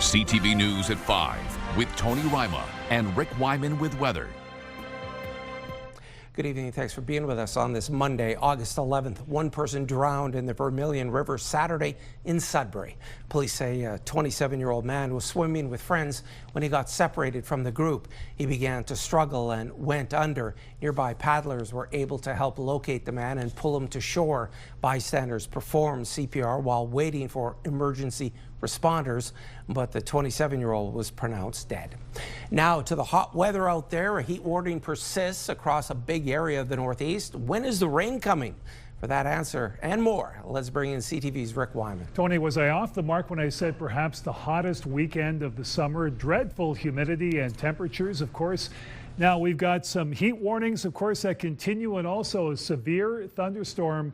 CTV News at 5 with Tony Ryma and Rick Wyman with weather. Good evening. Thanks for being with us on this Monday, August 11th. One person drowned in the Vermilion River Saturday in Sudbury. Police say a 27-year-old man was swimming with friends when he got separated from the group. He began to struggle and went under. Nearby paddlers were able to help locate the man and pull him to shore. Bystanders performed CPR while waiting for emergency responders, but the 27-year-old was pronounced dead. Now to the hot weather out there. A heat warning persists across a big area of the Northeast. When is the rain coming? For that answer and more, let's bring in CTV's Rick Wyman. Tony, was I off the mark when I said perhaps the hottest weekend of the summer? Dreadful humidity and temperatures, of course. Now we've got some heat warnings, of course, that continue, and also a severe thunderstorm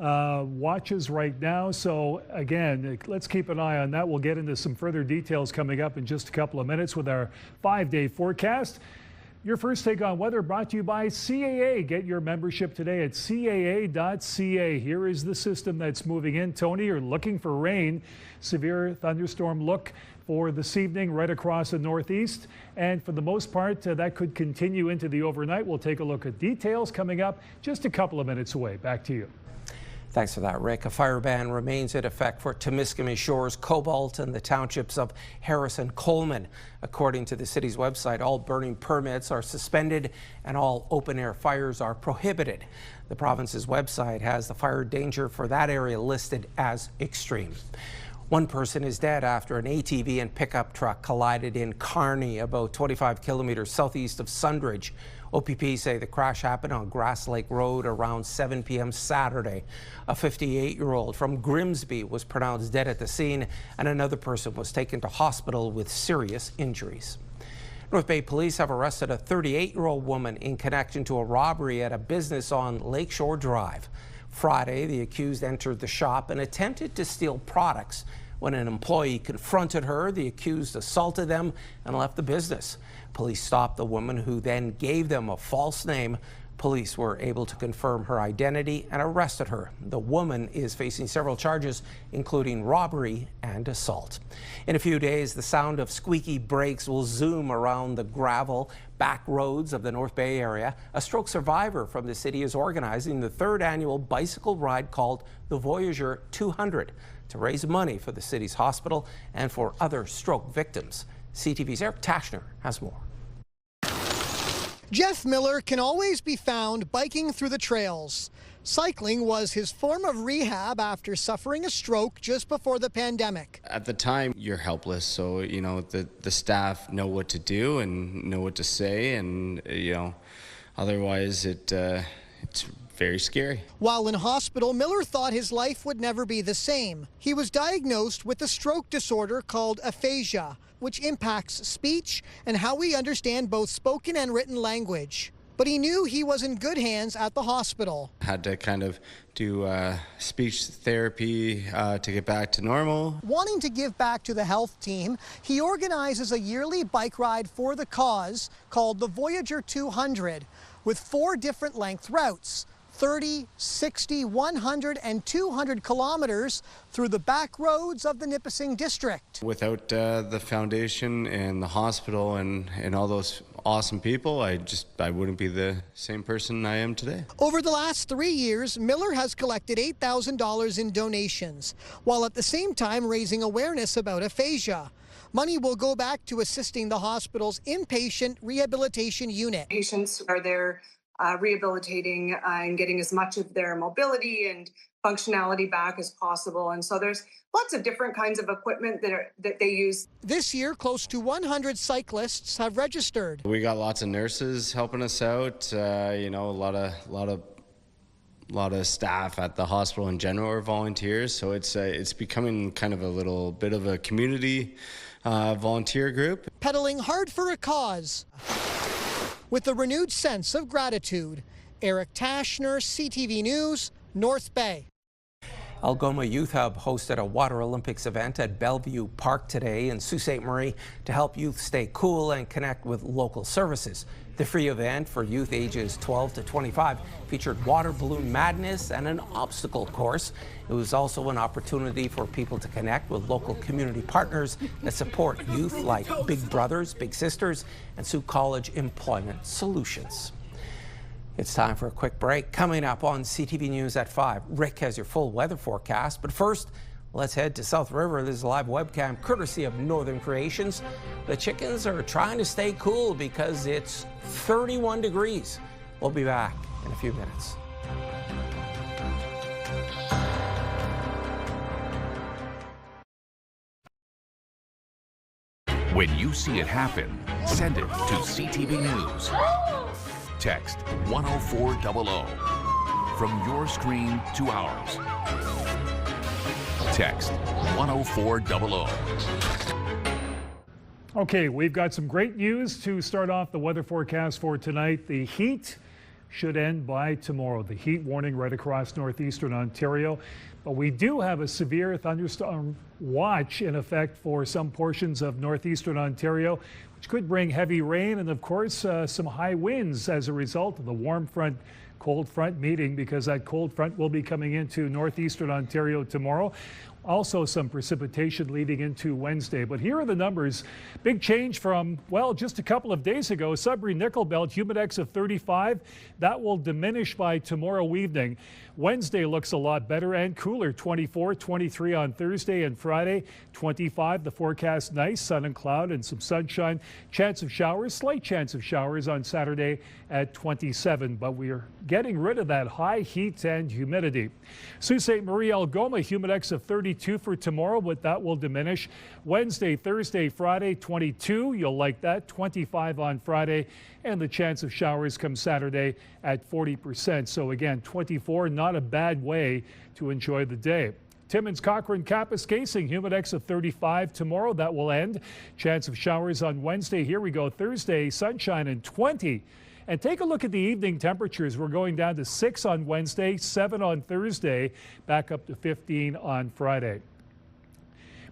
watches right now. So again, let's keep an eye on that. We'll get into some further details coming up in just a couple of minutes with our 5-day forecast. Your first take on weather brought to you by CAA. Get your membership today at CAA.ca. Here is the system that's moving in. Tony, you're looking for rain. Severe thunderstorm look for this evening right across the Northeast. And for the most part, that could continue into the overnight. We'll take a look at details coming up just a couple of minutes away. Back to you. Thanks for that, Rick. A fire ban remains in effect for Timiskaming Shores, Cobalt, and the townships of Harris and Coleman. According to the city's website, all burning permits are suspended and all open-air fires are prohibited. The province's website has the fire danger for that area listed as extreme. One person is dead after an ATV and pickup truck collided in Kearney, about 25 kilometers southeast of Sundridge. OPP say the crash happened on Grass Lake Road around 7 p.m. Saturday. A 58-year-old from Grimsby was pronounced dead at the scene, and another person was taken to hospital with serious injuries. North Bay police have arrested a 38-year-old woman in connection to a robbery at a business on Lakeshore Drive. Friday, the accused entered the shop and attempted to steal products. When an employee confronted her, the accused assaulted them and left the business. Police stopped the woman, who then gave them a false name. Police were able to confirm her identity and arrested her. The woman is facing several charges, including robbery and assault. In a few days, the sound of squeaky brakes will zoom around the gravel back roads of the North Bay area. A stroke survivor from the city is organizing the 3rd annual bicycle ride called the Voyager 200 to raise money for the city's hospital and for other stroke victims. CTV's Eric Tashner has more. Jeff Miller can always be found biking through the trails. Cycling was his form of rehab after suffering a stroke just before the pandemic. At the time, you're helpless, so the staff know what to do and know what to say, and otherwise it's very scary. While in hospital, Miller thought his life would never be the same. He was diagnosed with a stroke disorder called aphasia, which impacts speech and how we understand both spoken and written language. But he knew he was in good hands at the hospital. Had to kind of do speech therapy to get back to normal. Wanting to give back to the health team, he organizes a yearly bike ride for the cause called the Voyager 200 with 4 different length routes. 30, 60, 100, and 200 kilometers through the back roads of the Nipissing district. Without the foundation and the hospital and all those awesome people, I wouldn't be the same person I am today. Over the last 3 years, Miller has collected $8,000 in donations, while at the same time raising awareness about aphasia. Money will go back to assisting the hospital's inpatient rehabilitation unit. Patients are there rehabilitating and getting as much of their mobility and functionality back as possible. And so there's lots of different kinds of equipment that they use. This year, close to 100 cyclists have registered. We got lots of nurses helping us out, a lot of staff at the hospital in general are volunteers. So it's becoming kind of a little bit of a community volunteer group. Pedaling hard for a cause with a renewed sense of gratitude. Eric Tashner, CTV News, North Bay. Algoma Youth Hub hosted a Water Olympics event at Bellevue Park today in Sault Ste. Marie to help youth stay cool and connect with local services. The free event for youth ages 12 to 25 featured water balloon madness and an obstacle course. It was also an opportunity for people to connect with local community partners that support youth like Big Brothers, Big Sisters, and Sault College Employment Solutions. It's time for a quick break. Coming up on CTV News at 5, Rick has your full weather forecast. But first, let's head to South River. This is a live webcam courtesy of Northern Creations. The chickens are trying to stay cool because it's 31 degrees. We'll be back in a few minutes. When you see it happen, send it to CTV News. Text 10400 from your screen to ours. Text 10400. Okay, we've got some great news to start off the weather forecast for tonight. The heat should end by tomorrow. The heat warning right across northeastern Ontario. But we do have a severe thunderstorm watch in effect for some portions of northeastern Ontario, which could bring heavy rain and, of course, some high winds as a result of the warm front cold front meeting, because that cold front will be coming into northeastern Ontario tomorrow. Also some precipitation leading into Wednesday. But here are the numbers. Big change from, well, just a couple of days ago. Sudbury Nickel Belt, humidex of 35. That will diminish by tomorrow evening. Wednesday looks a lot better and cooler. 24, 23 on Thursday and Friday. 25, the forecast nice, sun and cloud and some sunshine. Chance of showers, slight chance of showers on Saturday at 27. But we are getting rid of that high heat and humidity. Sault Ste. Marie Algoma, humidex of 32 for tomorrow, but that will diminish. Wednesday, Thursday, Friday, 22. You'll like that. 25 on Friday. And the chance of showers come Saturday at 40%. So again, 24, not a bad way to enjoy the day. Timmins, Cochrane, Kapuskasing, humidex of 35 tomorrow. That will end. Chance of showers on Wednesday. Here we go. Thursday, sunshine and 20. And take a look at the evening temperatures. We're going down to 6 on Wednesday, 7 on Thursday, back up to 15 on Friday.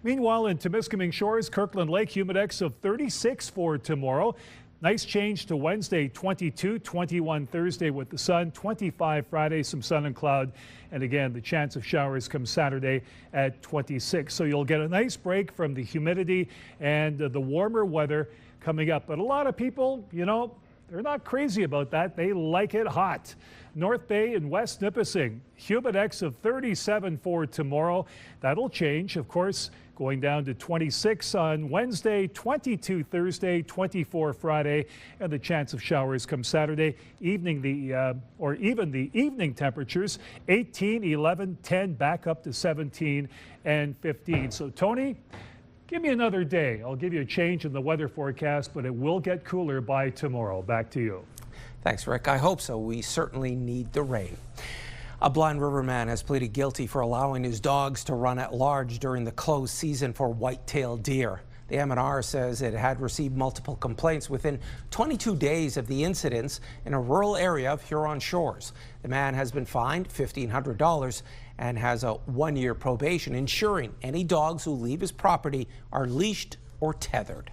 Meanwhile, in Temiskaming Shores, Kirkland Lake, humidex of 36 for tomorrow. Nice change to Wednesday, 22, 21 Thursday with the sun, 25 Friday, some sun and cloud. And again, the chance of showers comes Saturday at 26. So you'll get a nice break from the humidity and the warmer weather coming up. But a lot of people, you know, they're not crazy about that. They like it hot. North Bay and West Nipissing, humidex of 37 for tomorrow. That'll change, of course, going down to 26 on Wednesday, 22 Thursday, 24 Friday, and the chance of showers come Saturday. Even the evening temperatures, 18, 11, 10, back up to 17 and 15. So, Tony, give me another day. I'll give you a change in the weather forecast, but it will get cooler by tomorrow. Back to you. Thanks, Rick. I hope so. We certainly need the rain. A Blind River man has pleaded guilty for allowing his dogs to run at large during the closed season for white-tailed deer. The M&R says it had received multiple complaints within 22 days of the incidents in a rural area of Huron Shores. The man has been fined $1,500 and has a 1-year probation, ensuring any dogs who leave his property are leashed or tethered.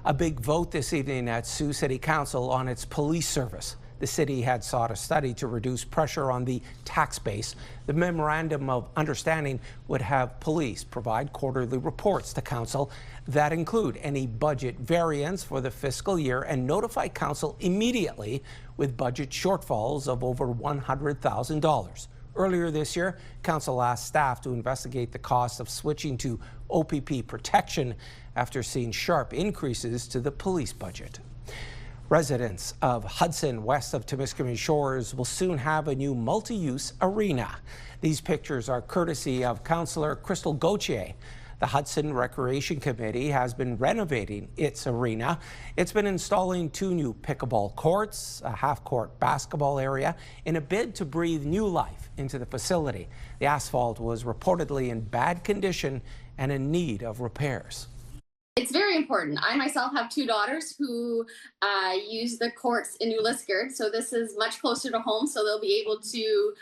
A big vote this evening at Sault City Council on its police service. The city had sought a study to reduce pressure on the tax base. The memorandum of understanding would have police provide quarterly reports to council that include any budget variance for the fiscal year and notify council immediately with budget shortfalls of over $100,000. Earlier this year, council asked staff to investigate the cost of switching to OPP protection after seeing sharp increases to the police budget. Residents of Hudson, west of Temiskaming Shores, will soon have a new multi-use arena. These pictures are courtesy of Councillor Crystal Gauthier. The Hudson Recreation Committee has been renovating its arena. It's been installing 2 new pickleball courts, a half-court basketball area, in a bid to breathe new life into the facility. The asphalt was reportedly in bad condition and in need of repairs. It's very important. I myself have 2 daughters who use the courts in New Liskeard, so this is much closer to home, so they'll be able to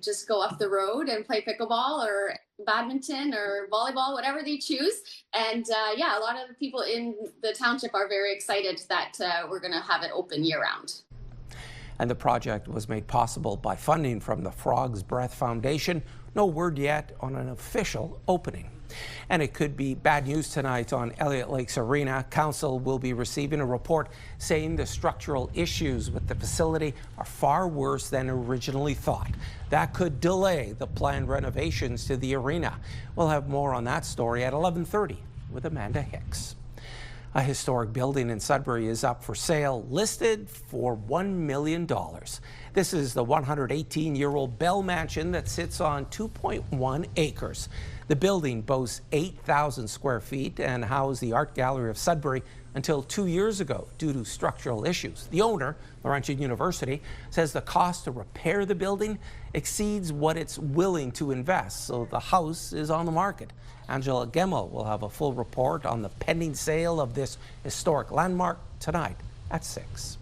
just go up the road and play pickleball or badminton or volleyball, whatever they choose. And yeah, a lot of the people in the township are very excited that we're going to have it open year-round. And the project was made possible by funding from the Frog's Breath Foundation. No word yet on an official opening. And it could be bad news tonight on Elliott Lakes Arena. Council will be receiving a report saying the structural issues with the facility are far worse than originally thought. That could delay the planned renovations to the arena. We'll have more on that story at 11:30 with Amanda Hicks. A historic building in Sudbury is up for sale, listed for $1 million. This is the 118-year-old Bell Mansion that sits on 2.1 acres. The building boasts 8,000 square feet and housed the Art Gallery of Sudbury until 2 years ago due to structural issues. The owner, Laurentian University, says the cost to repair the building exceeds what it's willing to invest, so the house is on the market. Angela Gemmel will have a full report on the pending sale of this historic landmark tonight at 6.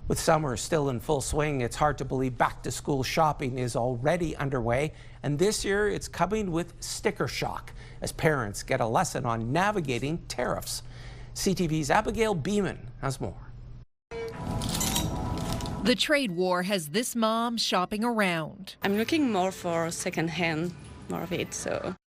With summer still in full swing, it's hard to believe back-to-school shopping is already underway, and this year it's coming with sticker shock as parents get a lesson on navigating tariffs. CTV's Abigail Beeman has more. The trade war has this mom shopping around. I'm looking more for secondhand, more of it,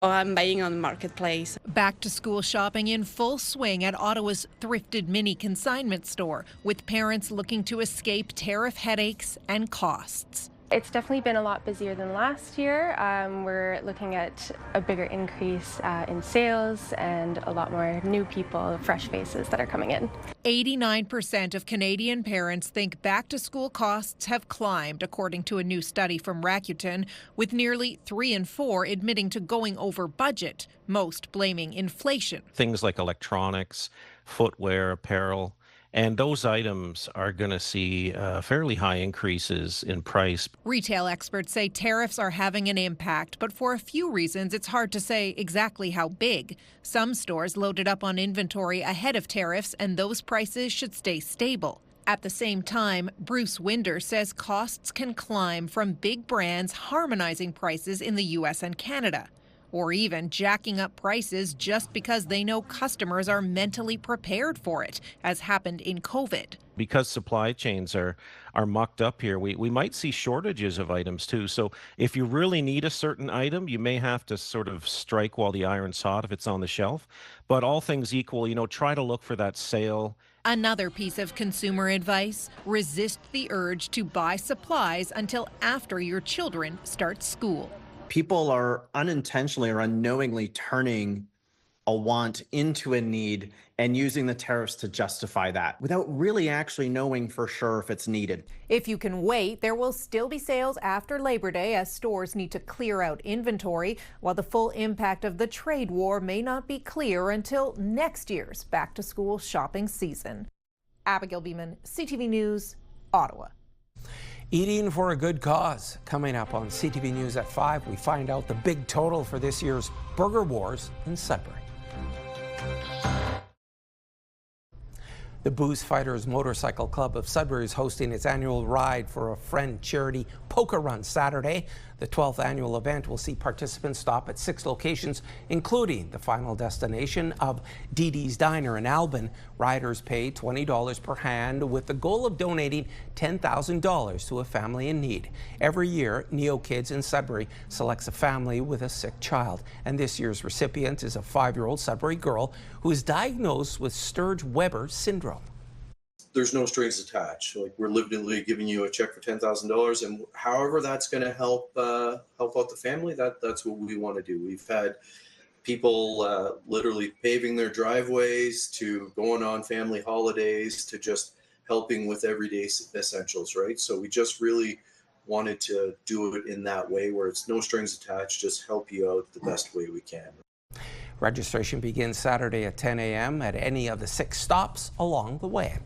or I'm buying on the marketplace. Back to school shopping in full swing at Ottawa's thrifted mini consignment store, with parents looking to escape tariff headaches and costs. It's definitely been a lot busier than last year. We're looking at a bigger increase in sales and a lot more new people, fresh faces that are coming in. 89% of Canadian parents think back-to-school costs have climbed, according to a new study from Rakuten, with nearly 3 in 4 admitting to going over budget, most blaming inflation. Things like electronics, footwear, apparel, and those items are going to see fairly high increases in price. Retail experts say tariffs are having an impact, but for a few reasons it's hard to say exactly how big. Some stores loaded up on inventory ahead of tariffs, and those prices should stay stable. At the same time, Bruce Winder says costs can climb from big brands harmonizing prices in the U.S. and Canada, or even jacking up prices just because they know customers are mentally prepared for it, as happened in COVID. Because supply chains are mucked up here, we might see shortages of items too. So if you really need a certain item, you may have to sort of strike while the iron's hot if it's on the shelf. But all things equal, try to look for that sale. Another piece of consumer advice: resist the urge to buy supplies until after your children start school. People are unintentionally or unknowingly turning a want into a need and using the tariffs to justify that without really actually knowing for sure if it's needed. If you can wait, there will still be sales after Labor Day as stores need to clear out inventory, while the full impact of the trade war may not be clear until next year's back-to-school shopping season. Abigail Beeman, CTV News, Ottawa. Eating for a good cause. Coming up on CTV News at 5, we find out the big total for this year's Burger Wars in Sudbury. The Booze Fighters Motorcycle Club of Sudbury is hosting its annual Ride for a Friend charity poker run Saturday. The 12th annual event will see participants stop at 6 locations, including the final destination of Dee Dee's Diner in Albin. Riders pay $20 per hand with the goal of donating $10,000 to a family in need. Every year, Neo Kids in Sudbury selects a family with a sick child. And this year's recipient is a 5-year-old Sudbury girl who is diagnosed with Sturge-Weber syndrome. There's no strings attached. Like, we're literally giving you a check for $10,000, and however that's going to help out the family, that's what we want to do. We've had people literally paving their driveways, to going on family holidays, to just helping with everyday essentials, right? So we just really wanted to do it in that way where it's no strings attached, just help you out the best way we can. Registration begins Saturday at 10 a.m. at any of the 6 stops along the way.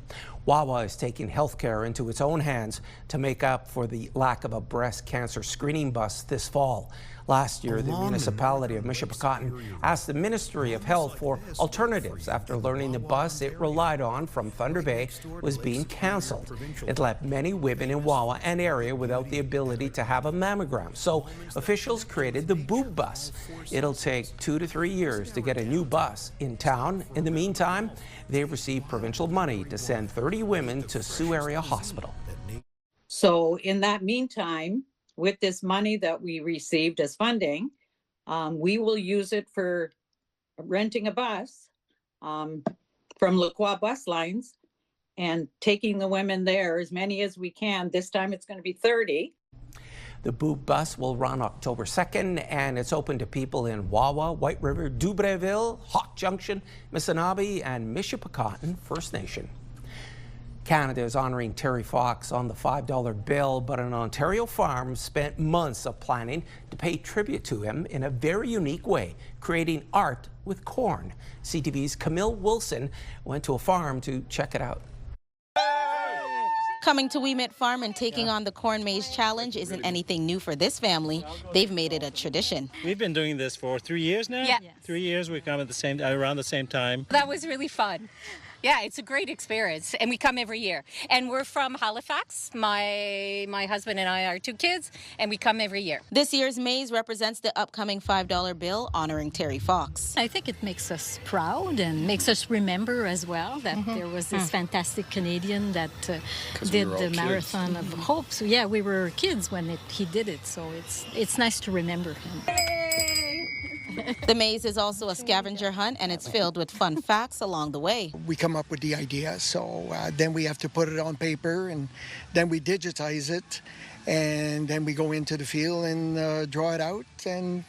Wawa is taking healthcare into its own hands to make up for the lack of a breast cancer screening bus this fall. Last year, the municipality of Mishipacotton asked the Ministry of Health for alternatives after learning the bus it relied on from Thunder Bay was being cancelled. It left many women in Wawa and area without the ability to have a mammogram. So officials created the Boob Bus. It'll take 2 to 3 years to get a new bus in town. In the meantime, they received provincial money to send 30 women to Sioux Area Hospital. So in that meantime, with this money that we received as funding, we will use it for renting a bus from Lacroix Bus Lines and taking the women there, as many as we can. This time it's going to be 30. The Boob Bus will run October 2nd, and it's open to people in Wawa, White River, Dubreuilville, Hawk Junction, Missinaba, and Mishipacotton First Nation. Canada is honoring Terry Fox on the $5 bill, but an Ontario farm spent months of planning to pay tribute to him in a very unique way, creating art with corn. CTV's Camille Wilson went to a farm to check it out. Coming to Weemit Farm and taking on the Corn Maze Challenge isn't anything new for this family. They've made it a tradition. We've been doing this for 3 years now? Yeah. 3 years. We come at around the same time. That was really fun. Yeah, it's a great experience, and we come every year. And we're from Halifax. My husband and I are 2 kids, and we come every year. This year's maze represents the upcoming $5 bill honoring Terry Fox. I think it makes us proud and makes us remember as well that there was this fantastic Canadian that did the Marathon of Hope. So yeah, we were kids when he did it, so it's nice to remember him. The maze is also a scavenger hunt, and it's filled with fun facts along the way. We come up with the idea, so then we have to put it on paper, and then we digitize it, and then we go into the field and draw it out, and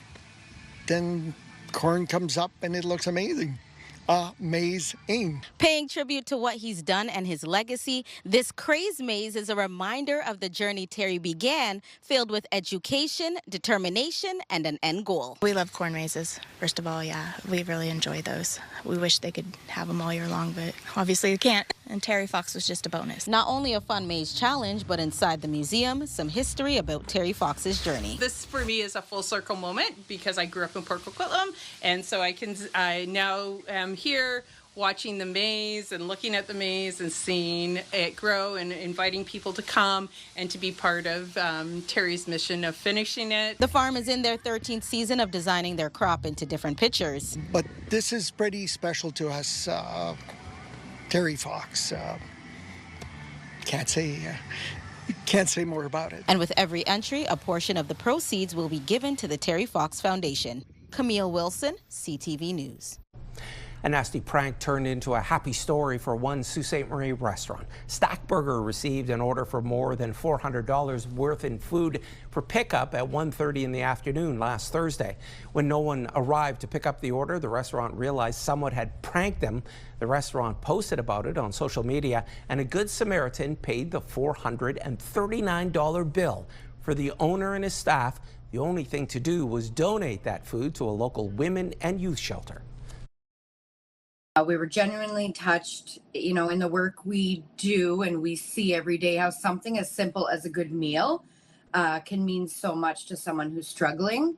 then corn comes up, and it looks amazing. Amazing. Paying tribute to what he's done and his legacy, this craze maze is a reminder of the journey Terry began, filled with education, determination, and an end goal. We love corn mazes, first of all, yeah. We really enjoy those. We wish they could have them all year long, but obviously they can't. And Terry Fox was just a bonus. Not only a fun maze challenge, but inside the museum, some history about Terry Fox's journey. This for me is a full circle moment because I grew up in Port Coquitlam, and so I now am here watching the maze and looking at the maze and seeing it grow and inviting people to come and to be part of Terry's mission of finishing it. The farm is in their 13th season of designing their crop into different pictures. But this is pretty special to us. Terry Fox. Can't say more about it. And with every entry, a portion of the proceeds will be given to the Terry Fox Foundation. Camille Wilson, CTV News. A nasty prank turned into a happy story for one Sault Ste. Marie restaurant. Stackburger received an order for more than $400 worth in food for pickup at 1:30 in the afternoon last Thursday. When no one arrived to pick up the order, the restaurant realized someone had pranked them. The restaurant posted about it on social media, and a Good Samaritan paid the $439 bill. For the owner and his staff, the only thing to do was donate that food to a local women and youth shelter. We were genuinely touched, in the work we do and we see every day how something as simple as a good meal can mean so much to someone who's struggling,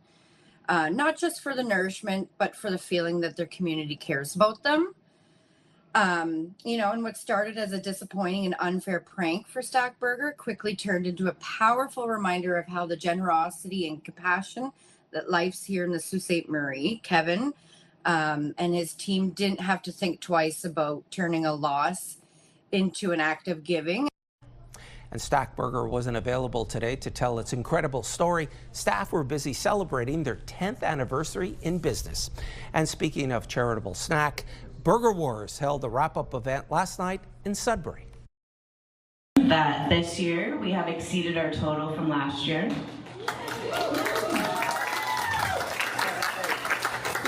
not just for the nourishment, but for the feeling that their community cares about them. And what started as a disappointing and unfair prank for Stackburger quickly turned into a powerful reminder of how the generosity and compassion that life's here in the Sault Ste. Marie. Kevin and his team didn't have to think twice about turning a loss into an act of giving. And Stackburger wasn't available today to tell its incredible story. Staff were busy celebrating their 10th anniversary in business. And speaking of charitable snack, Burger Wars held a wrap-up event last night in Sudbury. That this year we have exceeded our total from last year.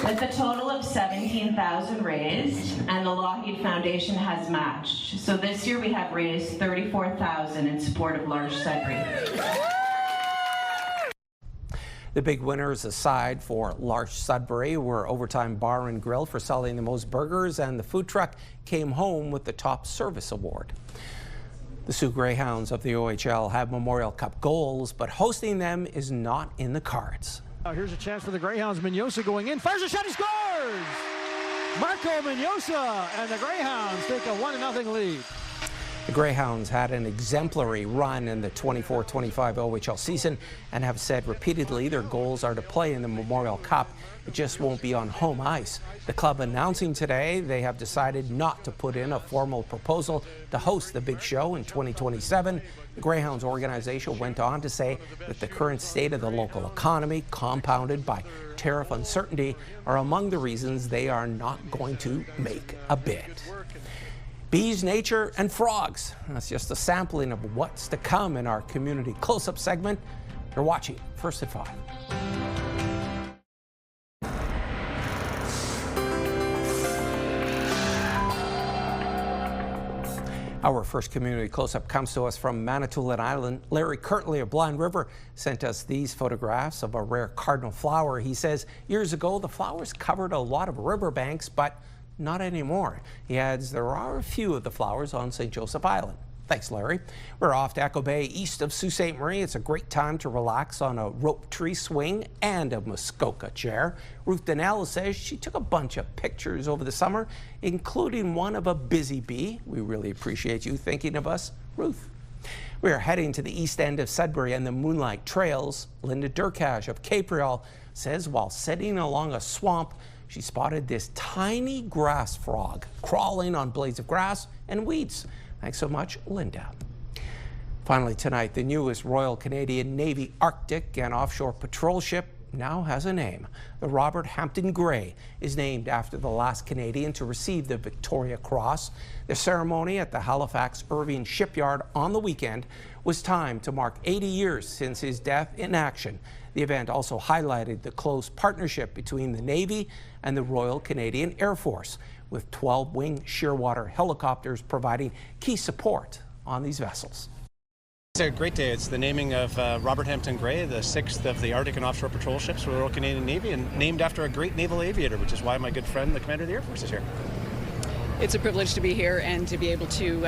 With a total of $17,000 raised, and the Lockheed Foundation has matched. So this year we have raised $34,000 in support of Large Sudbury. The big winners aside for Larch Sudbury were Overtime Bar and Grill for selling the most burgers, and the food truck came home with the top service award. The Sioux Greyhounds of the OHL have Memorial Cup goals, but hosting them is not in the cards. Here's a chance for the Greyhounds. Mignosa going in, fires a shot, he scores! Marco Mignosa, and the Greyhounds take a 1-0 lead. The Greyhounds had an exemplary run in the 24-25 OHL season and have said repeatedly their goals are to play in the Memorial Cup. It just won't be on home ice. The club announcing today they have decided not to put in a formal proposal to host the big show in 2027. The Greyhounds organization went on to say that the current state of the local economy, compounded by tariff uncertainty, are among the reasons they are not going to make a bid. Bees, nature, and frogs. That's just a sampling of what's to come in our community close-up segment. You're watching First at 5. Our first community close-up comes to us from Manitoulin Island. Larry Kirtley of Blind River sent us these photographs of a rare cardinal flower. He says years ago the flowers covered a lot of riverbanks, but not anymore. He adds there are a few of the flowers on St. Joseph Island. Thanks, Larry. We're off to Echo Bay, east of Sault Ste. Marie. It's a great time to relax on a rope tree swing and a Muskoka chair. Ruth Donnell says she took a bunch of pictures over the summer, including one of a busy bee. We really appreciate you thinking of us, Ruth. We are heading to the east end of Sudbury and the Moonlight Trails. Linda Durkash of Capriol says while sitting along a swamp, she spotted this tiny grass frog crawling on blades of grass and weeds. Thanks so much, Linda. Finally tonight, the newest Royal Canadian Navy Arctic and Offshore Patrol ship now has a name. The Robert Hampton Gray is named after the last Canadian to receive the Victoria Cross. The ceremony at the Halifax Irving Shipyard on the weekend was timed to mark 80 years since his death in action. The event also highlighted the close partnership between the Navy and the Royal Canadian Air Force, with 12 Wing Shearwater helicopters providing key support on these vessels. It's a great day. It's the naming of Robert Hampton Gray, the 6th of the Arctic and Offshore Patrol ships for the Royal Canadian Navy, and named after a great naval aviator, which is why my good friend, the Commander of the Air Force, is here. It's a privilege to be here and to be able to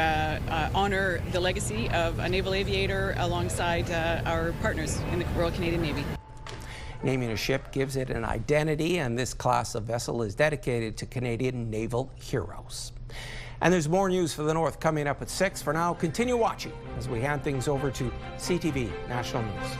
honor the legacy of a naval aviator alongside our partners in the Royal Canadian Navy. Naming a ship gives it an identity, and this class of vessel is dedicated to Canadian naval heroes. And there's more news for the North coming up at 6. For now, continue watching as we hand things over to CTV National News.